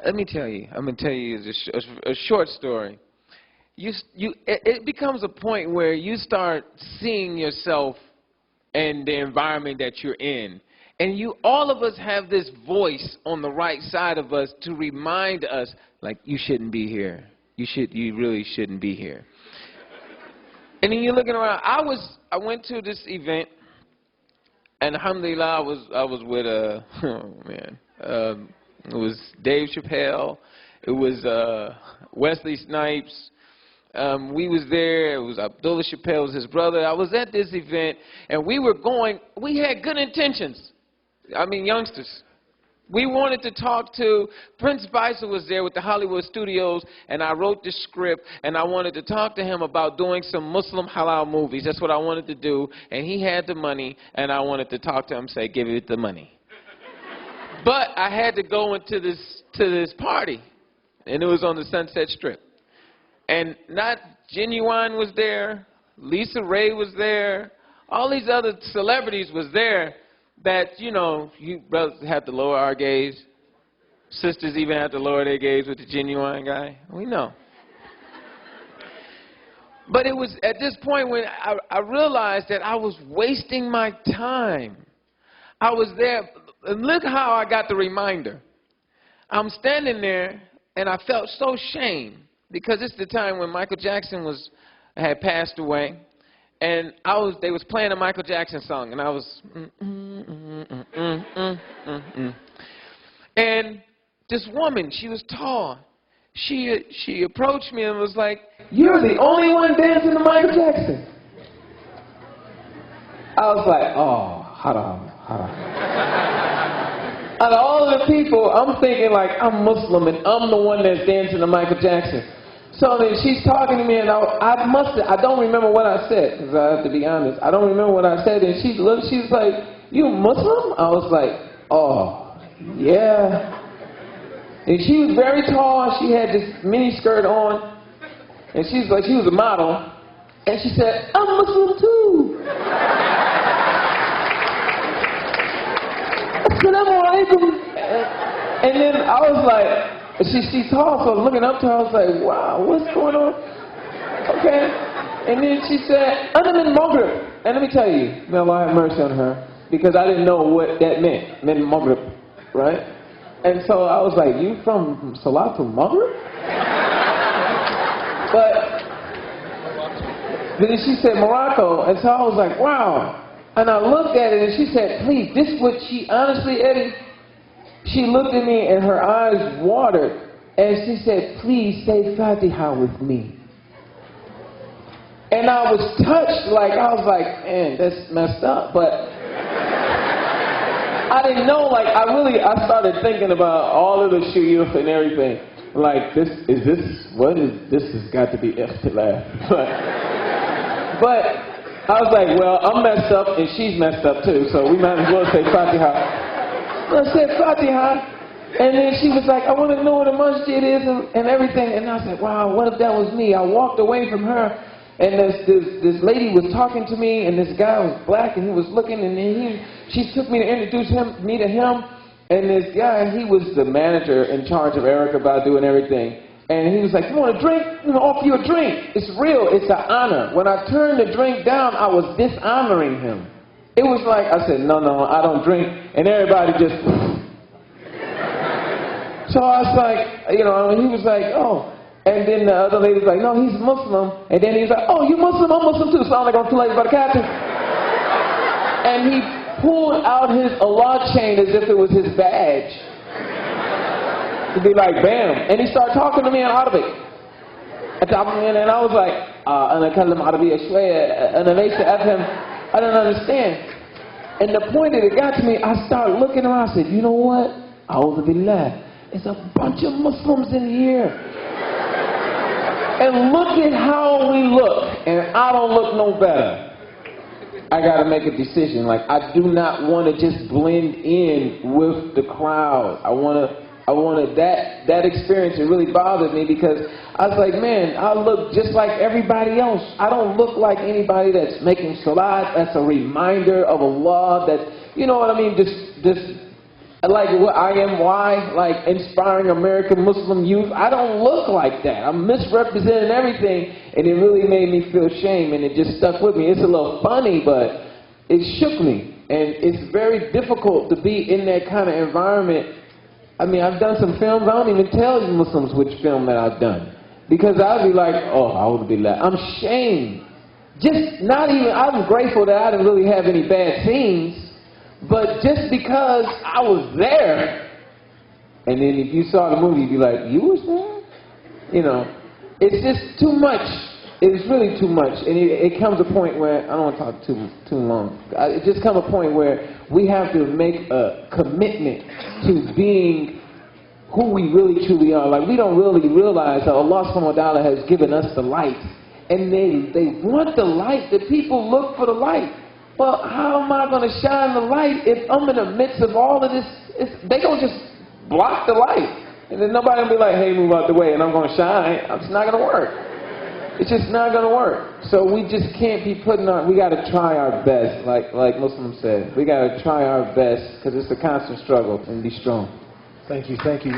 Let me tell you. I'm going to tell you a short story. It becomes a point where you start seeing yourself and the environment that you're in. And all of us have this voice on the right side of us to remind us, like, you shouldn't be here. You really shouldn't be here. And then you're looking around. I went to this event, and alhamdulillah, I was with it was Dave Chappelle. It was Wesley Snipes. We was there. It was Abdullah Chappelle, was his brother. I was at this event, and we had good intentions. I mean, youngsters. We wanted to talk to, Prince Faisal was there with the Hollywood Studios, and I wrote this script, and I wanted to talk to him about doing some Muslim halal movies. That's what I wanted to do, and he had the money, and I wanted to talk to him, say, give it the money. But I had to go into this party, and it was on the Sunset Strip. And not Genuine was there, Lisa Ray was there, all these other celebrities was there that, you know, you brothers have to lower our gaze. Sisters even have to lower their gaze with the Genuine guy. We know. But it was at this point when I realized that I was wasting my time. I was there. And look how I got the reminder. I'm standing there, and I felt so ashamed because it's the time when Michael Jackson had passed away, and they was playing a Michael Jackson song, and I was And this woman, she was tall. She approached me and was like, "You're the only one dancing to Michael Jackson." I was like, "Oh, hold on. Out of all of the people, I'm thinking like I'm Muslim and I'm the one that's dancing to Michael Jackson. So then she's talking to me and I don't remember what I said, because I have to be honest. I don't remember what I said, and she's like, "You Muslim?" I was like, "Oh, yeah." And she was very tall. She had this mini skirt on, and she was a model. And she said, "I'm Muslim too." Assalamu alaikum. And then I was like, she's tall, so I was looking up to her. I was like, wow, what's going on? Okay. And then she said, "Ana min Maghrib." And let me tell you, may Allah have mercy on her, because I didn't know what that meant, min Maghrib, right? And so I was like, "You from Salatul Maghrib?" But then she said Morocco, and so I was like, wow. And I looked at it, and she said, "Please," this would she honestly, Eddie, she looked at me and her eyes watered, and she said, "Please say Fatiha with me." And I was touched, I was like, man, that's messed up, but I didn't know, I started thinking about all of the shuyukh and everything. Like, this has got to be ikhtilaf. But I was like, well, I'm messed up and she's messed up too, so we might as well say Fatiha. So I said Fatiha, and then she was like, "I want to know what a masjid is and everything." And I said, wow, what if that was me? I walked away from her, and this lady was talking to me, and this guy was black, and he was looking, and then she took me to introduce me to him, and this guy, he was the manager in charge of Erykah Badu and everything. And he was like, "You want a drink? I'm going to offer you a drink. It's real. It's an honor." When I turned the drink down, I was dishonoring him. It was like, I said, no, I don't drink. And everybody just... So I was like, and he was like, "Oh." And then the other lady was like, "No, he's Muslim." And then he was like, "Oh, you Muslim? I'm Muslim too. So I'm like, "I'm about the captain." And he pulled out his Allah chain as if it was his badge. To be like, bam. And he started talking to me in Arabic. And I was like, "أنا أتكلم عربية شوية. أنا ليس أفهم." I don't understand. And the point that it got to me, I started looking around. I said, "You know what? A'udhu billah. There's a bunch of Muslims in here. And look at how we look. And I don't look no better. I got to make a decision. Like, I do not want to just blend in with the crowd. I wanted that experience. It really bothered me because I was like, man, I look just like everybody else. I don't look like anybody that's making salat. That's a reminder of Allah that, you know what I mean, just like what I am, why, like inspiring American Muslim youth. I don't look like that. I'm misrepresenting everything, and it really made me feel shame, and it just stuck with me. It's a little funny, but it shook me, and it's very difficult to be in that kind of environment. I mean, I've done some films. I don't even tell Muslims which film that I've done, because I'd be like, oh, I would be like, I'm shamed. Just not even, I'm grateful that I didn't really have any bad scenes. But just because I was there, and then if you saw the movie, you'd be like, you was there? You know, it's just too much. It's really too much. And it comes a point where, I don't want to talk too long. It just comes a point where we have to make a commitment to being who we really truly are. Like, we don't really realize that Allah subhanahu wa ta'ala has given us the light. And they want the light. The people look for the light. Well, how am I going to shine the light if I'm in the midst of all of this? They going to just block the light. And then nobody will be like, hey, move out the way, and I'm going to shine. It's not going to work. It's just not going to work. So we just can't be putting our, we got to try our best, like Muslims said. We got to try our best, because it's a constant struggle, and be strong. Thank you, thank you.